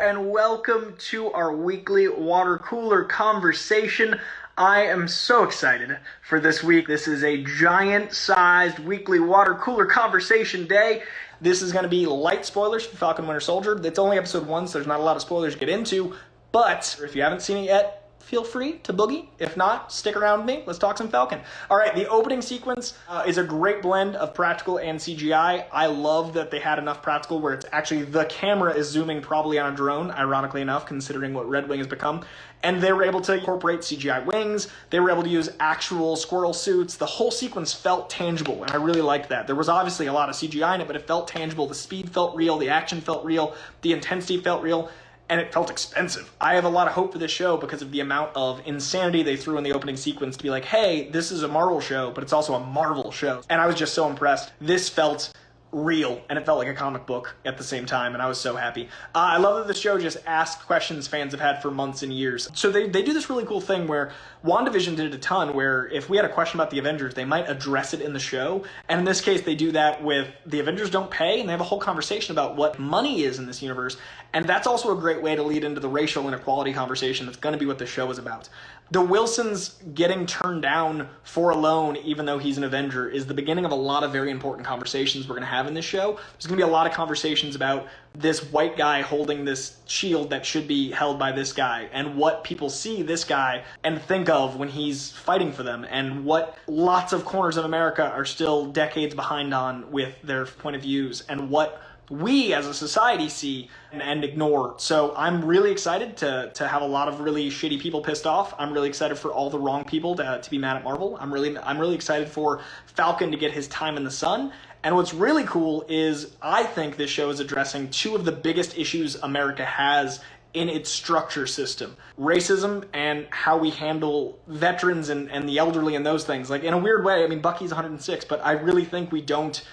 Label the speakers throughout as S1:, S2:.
S1: and welcome to our weekly water cooler conversation. I am so excited for this week. This is a giant-sized weekly water cooler conversation day. This is going to be light spoilers for Falcon Winter Soldier. It's only episode 1, so there's not a lot of spoilers to get into. But if you haven't seen it yet, feel free to boogie. If not, stick around with me. Let's talk some Falcon. All right, the opening sequence is a great blend of practical and CGI. I love that they had enough practical where it's actually the camera is zooming probably on a drone, ironically enough, considering what Red Wing has become. And they were able to incorporate CGI wings. They were able to use actual squirrel suits. The whole sequence felt tangible, and I really liked that. There was obviously a lot of CGI in it, but it felt tangible. The speed felt real. The action felt real. The intensity felt real. And it felt expensive. I have a lot of hope for this show because of the amount of insanity they threw in the opening sequence to be like, hey, this is a Marvel show, but it's also a Marvel show. And I was just so impressed. This felt real, and it felt like a comic book at the same time, and I was so happy. I love that the show just asked questions fans have had for months and years. So they do this really cool thing where WandaVision did it a ton, where if we had a question about the Avengers, they might address it in the show. And in this case, they do that with the Avengers don't pay, and they have a whole conversation about what money is in this universe. And that's also a great way to lead into the racial inequality conversation that's going to be what the show is about. The Wilsons getting turned down for a loan, even though he's an Avenger, is the beginning of a lot of very important conversations we're going to have in this show. There's going to be a lot of conversations about this white guy holding this shield that should be held by this guy, and what people see this guy and think of when he's fighting for them, and what lots of corners of America are still decades behind on with their point of views, and what we as a society see and ignore. So I'm really excited to have a lot of really shitty people pissed off. I'm really excited for all the wrong people to be mad at Marvel. I'm really excited for Falcon to get his time in the sun. And what's really cool is I think this show is addressing two of the biggest issues America has in its structure system. Racism and how we handle veterans and the elderly and those things. Like, in a weird way, I mean, Bucky's 106, but I really think we don't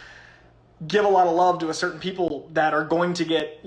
S1: give a lot of love to a certain people that are going to get,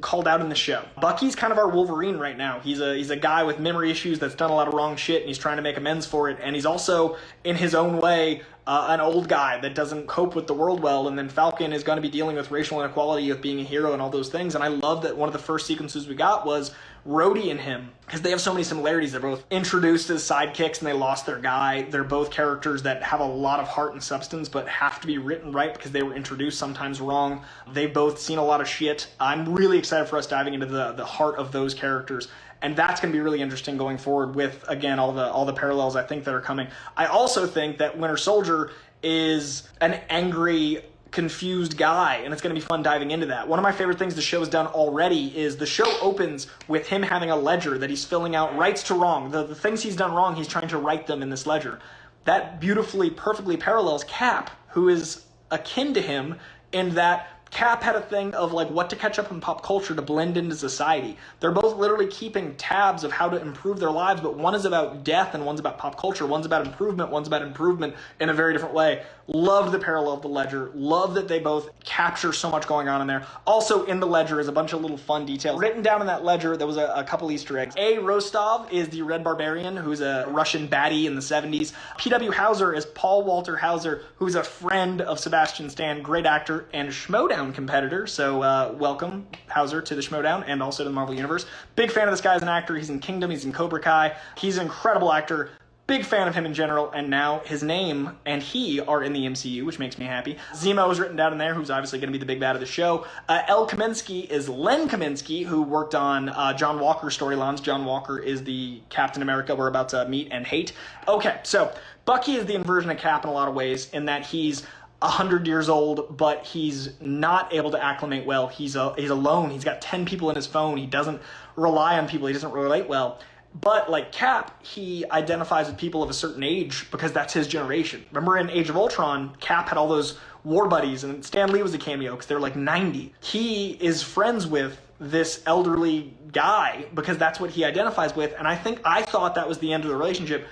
S1: called out in the show. Bucky's kind of our Wolverine right now. He's a guy with memory issues that's done a lot of wrong shit, and he's trying to make amends for it. And he's also, in his own way, an old guy that doesn't cope with the world well. And then Falcon is going to be dealing with racial inequality of being a hero and all those things. And I love that one of the first sequences we got was Rhodey and him, because they have so many similarities. They're both introduced as sidekicks and they lost their guy. They're both characters that have a lot of heart and substance, but have to be written right because they were introduced sometimes wrong. They've both seen a lot of shit. I'm really excited for us diving into the heart of those characters. And that's going to be really interesting going forward with, again, all the parallels I think that are coming. I also think that Winter Soldier is an angry, confused guy, and it's going to be fun diving into that. One of my favorite things the show has done already is the show opens with him having a ledger that he's filling out rights to wrong. The things he's done wrong, he's trying to right them in this ledger. That beautifully, perfectly parallels Cap, who is akin to him in that Cap had a thing of like what to catch up in pop culture to blend into society. They're both literally keeping tabs of how to improve their lives, but one is about death and one's about pop culture. One's about improvement in a very different way. Loved the parallel of the ledger. Love that they both capture so much going on in there. Also in the ledger is a bunch of little fun details. Written down in that ledger, there was a couple Easter eggs. A. Rostov is the Red Barbarian, who's a Russian baddie in the 70s. P.W. Hauser is Paul Walter Hauser, who's a friend of Sebastian Stan, great actor and Schmoedown competitor. So welcome, Hauser, to the Schmoedown and also to the Marvel Universe. Big fan of this guy as an actor. He's in Kingdom. He's in Cobra Kai. He's an incredible actor. Big fan of him in general, and now his name and he are in the MCU, which makes me happy. Zemo is written down in there, who's obviously going to be the big bad of the show. El Kaminsky is Len Kaminsky, who worked on John Walker storylines. John Walker is the Captain America we're about to meet and hate. Okay, so Bucky is the inversion of Cap in a lot of ways, in that he's 100 years old, but he's not able to acclimate well. He's alone. He's got 10 people in his phone. He doesn't rely on people. He doesn't relate well. But like Cap, he identifies with people of a certain age because that's his generation. Remember in Age of Ultron, Cap had all those war buddies, and Stan Lee was a cameo because they're like 90. He is friends with this elderly guy because that's what he identifies with, and I thought that was the end of the relationship.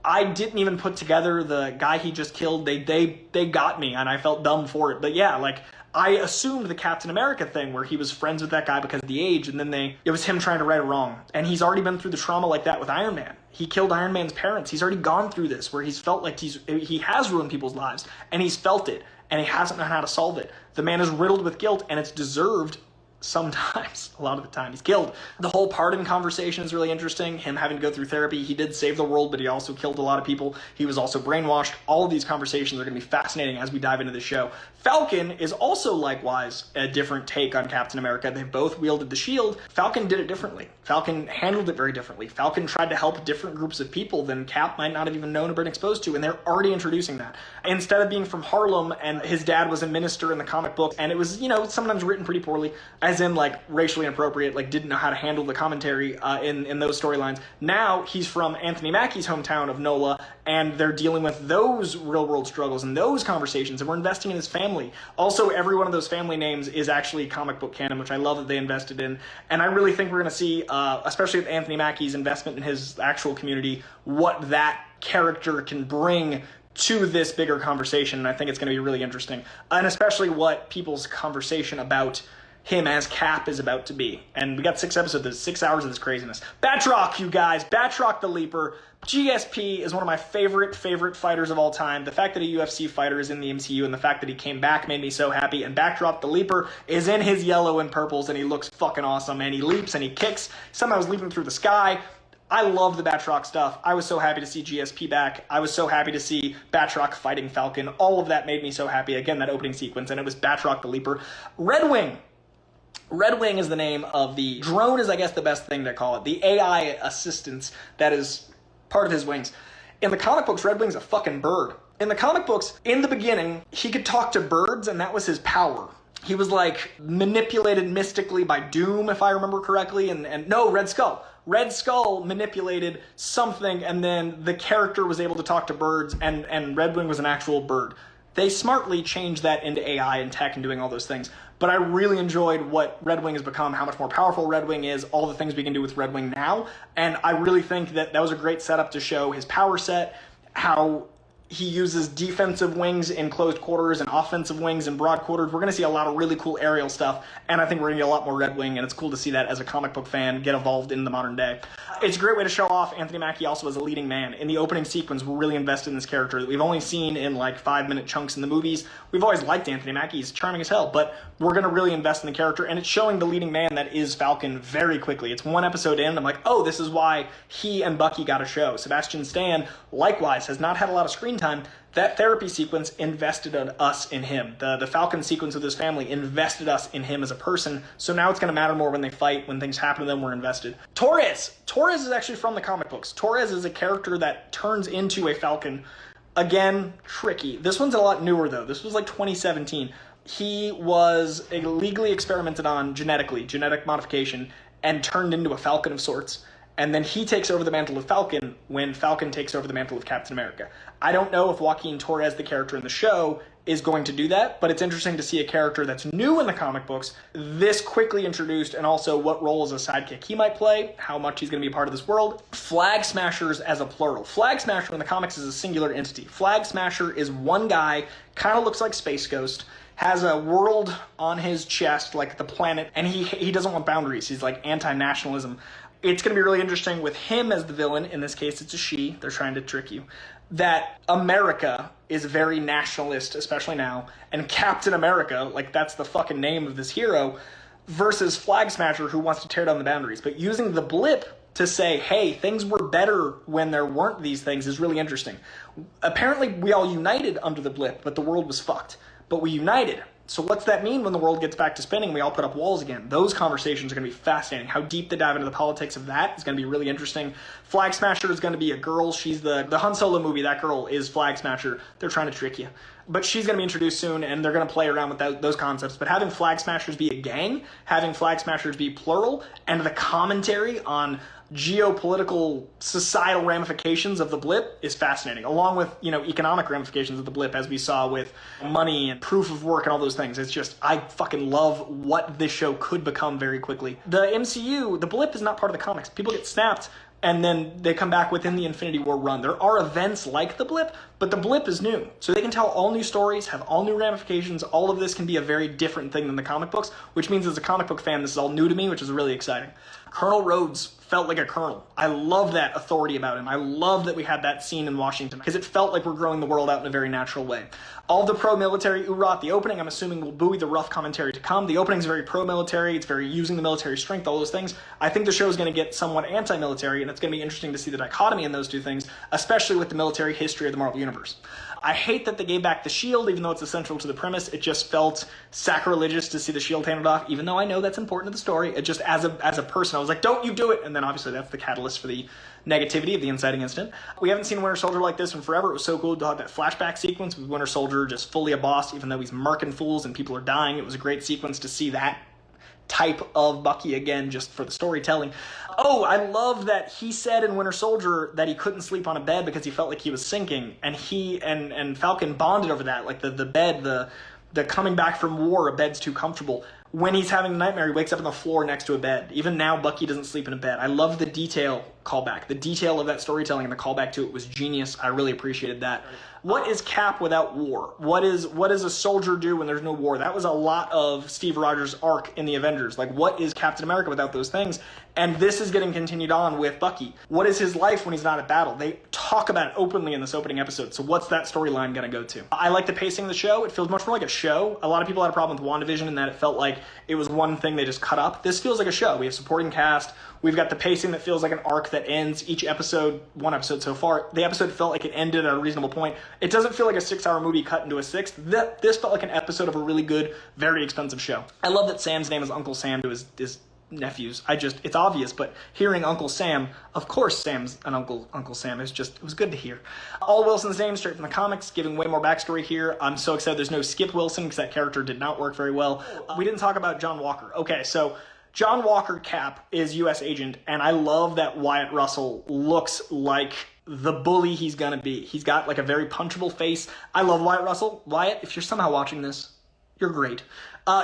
S1: I didn't even put together the guy he just killed. They got me, and I felt dumb for it. But yeah, like, I assumed the Captain America thing where he was friends with that guy because of the age, and then it was him trying to right a wrong. And he's already been through the trauma like that with Iron Man. He killed Iron Man's parents. He's already gone through this where he's felt like he has ruined people's lives, and he's felt it, and he hasn't known how to solve it. The man is riddled with guilt, and it's deserved sometimes, a lot of the time. He's killed. The whole pardon conversation is really interesting. Him having to go through therapy. He did save the world, but he also killed a lot of people. He was also brainwashed. All of these conversations are going to be fascinating as we dive into the show. Falcon is also likewise a different take on Captain America. They both wielded the shield. Falcon did it differently. Falcon handled it very differently. Falcon tried to help different groups of people than Cap might not have even known or been exposed to, and they're already introducing that. Instead of being from Harlem, and his dad was a minister in the comic book, and it was, sometimes written pretty poorly, as in, like, racially inappropriate, like, didn't know how to handle the commentary in those storylines. Now, he's from Anthony Mackie's hometown of NOLA, and they're dealing with those real-world struggles and those conversations, and we're investing in his family. Also, every one of those family names is actually comic book canon, which I love that they invested in, and I really think we're going to see, especially with Anthony Mackie's investment in his actual community, what that character can bring to this bigger conversation, and I think it's going to be really interesting, and especially what people's conversation about him as Cap is about to be. And we got 6 episodes, there's 6 hours of this craziness. Batroc, you guys, Batroc the Leaper. GSP is one of my favorite fighters of all time. The fact that a UFC fighter is in the MCU and the fact that he came back made me so happy. And Batroc the Leaper is in his yellow and purples, and he looks fucking awesome, and he leaps and he kicks. Somehow he's leaping through the sky. I love the Batroc stuff. I was so happy to see GSP back. I was so happy to see Batroc fighting Falcon. All of that made me so happy. Again, that opening sequence, and it was Batroc the Leaper. Red Wing. Red Wing is the name of the drone, is I guess the best thing to call it. The AI assistance that is part of his wings. In the comic books, Red Wing's a fucking bird. In the comic books, in the beginning, he could talk to birds, and that was his power. He was, like, manipulated mystically by Doom, if I remember correctly, and no, Red Skull. Red Skull manipulated something, and then the character was able to talk to birds, and Red Wing was an actual bird. They smartly changed that into AI and tech and doing all those things. But I really enjoyed what Red Wing has become, how much more powerful Red Wing is, all the things we can do with Red Wing now. And I really think that was a great setup to show his power set, how he uses defensive wings in closed quarters and offensive wings in broad quarters. We're going to see a lot of really cool aerial stuff, and I think we're going to get a lot more Red Wing, and it's cool to see that as a comic book fan get evolved in the modern day. It's a great way to show off Anthony Mackie also as a leading man. In the opening sequence, we're really invested in this character that we've only seen in like 5-minute chunks in the movies. We've always liked Anthony Mackie. He's charming as hell, but we're going to really invest in the character, and it's showing the leading man that is Falcon very quickly. It's 1 episode in, and I'm like, oh, this is why he and Bucky got a show. Sebastian Stan, likewise, has not had a lot of screen time. That therapy sequence invested us in him. The Falcon sequence with his family invested us in him as a person, so now it's going to matter more when they fight, when things happen to them, we're invested. Torrez! Torrez is actually from the comic books. Torrez is a character that turns into a Falcon. Again, tricky. This one's a lot newer, though. This was like 2017. He was illegally experimented on genetically, genetic modification, and turned into a Falcon of sorts. And then he takes over the mantle of Falcon when Falcon takes over the mantle of Captain America. I don't know if Joaquin Torrez, the character in the show, is going to do that, but it's interesting to see a character that's new in the comic books, this quickly introduced, and also what role as a sidekick he might play, how much he's going to be a part of this world. Flagsmashers as a plural. Flagsmasher in the comics is a singular entity. Flagsmasher is one guy, kind of looks like Space Ghost, has a world on his chest, like the planet, and he doesn't want boundaries. He's like anti-nationalism. It's going to be really interesting with him as the villain. In this case, it's a she. They're trying to trick you. That America is very nationalist, especially now. And Captain America, like that's the fucking name of this hero, versus Flagsmasher, who wants to tear down the boundaries. But using the blip to say, hey, things were better when there weren't these things is really interesting. Apparently, we all united under the blip, but the world was fucked. But we united. So what's that mean when the world gets back to spinning? We all put up walls again. Those conversations are going to be fascinating. How deep they dive into the politics of that is going to be really interesting. Flagsmasher is going to be a girl. She's the Han Solo movie. That girl is Flagsmasher. They're trying to trick you. But she's going to be introduced soon, and they're going to play around with those concepts. But having Flagsmashers be a gang, having Flagsmashers be plural, and the commentary on geopolitical societal ramifications of the blip is fascinating, along with economic ramifications of the blip, as we saw with money and proof of work and all those things. It's just, I fucking love what this show could become very quickly. The MCU, the blip is not part of the comics. People get snapped and then they come back within the Infinity War run. There are events like the blip, But the blip is new. So they can tell all new stories, have all new ramifications. All of this can be a very different thing than the comic books, which means as a comic book fan, this is all new to me, which is really exciting. Colonel Rhodes felt like a colonel. I love that authority about him. I love that we had that scene in Washington because it felt like we're growing the world out in a very natural way. All the pro-military oorah at the opening, I'm assuming, will buoy the rough commentary to come. The opening's very pro-military. It's very using the military strength, all those things. I think the show is going to get somewhat anti-military, and it's going to be interesting to see the dichotomy in those two things, especially with the military history of the Marvel Universe. I hate that they gave back the shield, even though it's essential to the premise. It just felt sacrilegious to see the shield handed off, even though I know that's important to the story. It just, as a person, I was like, don't you do it! And then obviously that's the catalyst for the negativity of the inciting incident. We haven't seen Winter Soldier like this in forever. It was so cool to have that flashback sequence with Winter Soldier just fully a boss, even though he's marking fools and people are dying. It was a great sequence to see that type of Bucky again, just for the storytelling. Oh, I love that he said in Winter Soldier that he couldn't sleep on a bed because he felt like he was sinking, and he and Falcon bonded over that, like the bed, the coming back from war, a bed's too comfortable. When he's having a nightmare, he wakes up on the floor next to a bed. Even now, Bucky doesn't sleep in a bed. I love the detail callback. The detail of that storytelling and the callback to it was genius. I really appreciated that. What is Cap without war? What does a soldier do when there's no war? That was a lot of Steve Rogers' arc in the Avengers. Like, what is Captain America without those things? And this is getting continued on with Bucky. What is his life when he's not at battle? They talk about it openly in this opening episode. So what's that storyline going to go to? I like the pacing of the show. It feels much more like a show. A lot of people had a problem with WandaVision in that it felt like it was one thing they just cut up. This feels like a show. We have supporting cast. We've got the pacing that feels like an arc that ends each episode, one episode so far. The episode felt like it ended at a reasonable point. It doesn't feel like a 6-hour movie cut into a sixth. This felt like an episode of a really good, very expensive show. I love that Sam's name is Uncle Sam to his nephews. It's obvious, but hearing Uncle Sam, of course Sam's an Uncle Sam. It was good to hear. All Wilson's name straight from the comics, giving way more backstory here. I'm so excited there's no Skip Wilson because that character did not work very well. We didn't talk about John Walker. Okay, so John Walker Cap is U.S. agent, and I love that Wyatt Russell looks like the bully he's gonna be. He's got like a very punchable face. I love Wyatt Russell. Wyatt, if you're somehow watching this, you're great.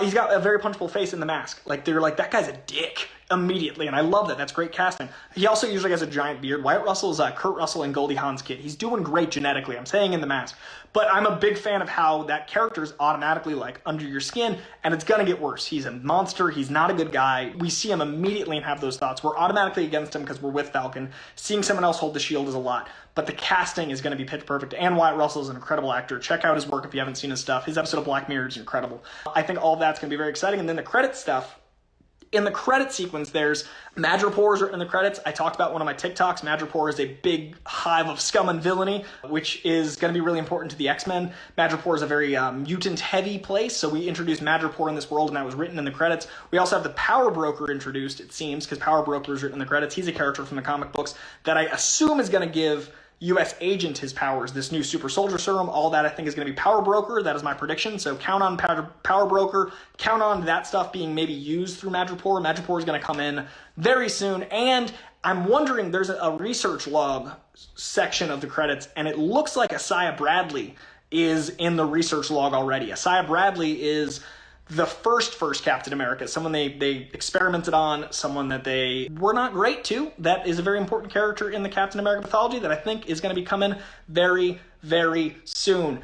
S1: He's got a very punchable face in the mask. Like, they're like, that guy's a dick immediately, and I love that. That's great casting. He also usually has a giant beard. Wyatt Russell is Kurt Russell and Goldie Hawn's kid. He's doing great genetically, I'm saying, in the mask. But I'm a big fan of how that character is automatically, like, under your skin, and it's gonna get worse. He's a monster. He's not a good guy. We see him immediately and have those thoughts. We're automatically against him because we're with Falcon. Seeing someone else hold the shield is a lot. But the casting is going to be pitch perfect, and Wyatt Russell is an incredible actor. Check out his work if you haven't seen his stuff. His episode of Black Mirror is incredible. I think all of that's going to be very exciting. And then the credit stuff. In the credit sequence, there's Madripoor is written in the credits. I talked about one of my TikToks. Madripoor is a big hive of scum and villainy, which is going to be really important to the X-Men. Madripoor is a very mutant-heavy place, so we introduced Madripoor in this world, and that was written in the credits. We also have the Power Broker introduced, it seems, because Power Broker is written in the credits. He's a character from the comic books that I assume is going to give U.S. agent his powers, this new super soldier serum, all that I think is going to be Power Broker. That is my prediction. So count on Power Broker. Count on that stuff being maybe used through Madripoor. Madripoor is going to come in very soon. And I'm wondering, there's a research log section of the credits, and it looks like Asaya Bradley is in the research log already. Asaya Bradley is the first Captain America, someone they experimented on, someone that they were not great to. That is a very important character in the Captain America mythology that I think is going to be coming very, very soon.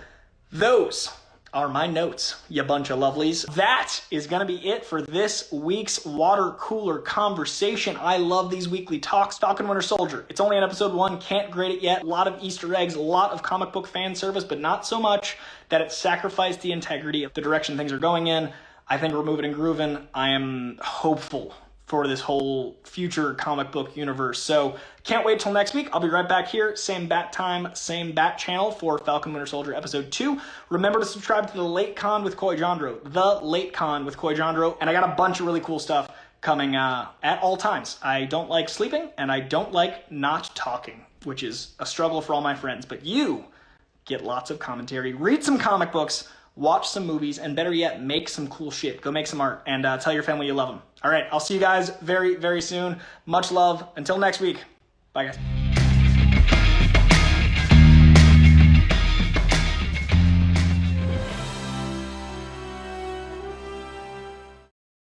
S1: Those are my notes, you bunch of lovelies. That is going to be it for this week's water cooler conversation. I love these weekly talks. Falcon Winter Soldier. It's only on episode 1. Can't grade it yet. A lot of Easter eggs, a lot of comic book fan service, but not so much that it sacrificed the integrity of the direction things are going in. I think we're moving and grooving. I am hopeful for this whole future comic book universe. So can't wait till next week. I'll be right back here. Same bat time, same bat channel for Falcon Winter Soldier episode 2. Remember to subscribe to The Late Con with Coy Jandreau. The Late Con with Coy Jandreau. And I got a bunch of really cool stuff coming at all times. I don't like sleeping, and I don't like not talking, which is a struggle for all my friends. But you get lots of commentary. Read some comic books. Watch some movies, and better yet, make some cool shit. Go make some art, and tell your family you love them. All right, I'll see you guys very, very soon. Much love. Until next week. Bye, guys.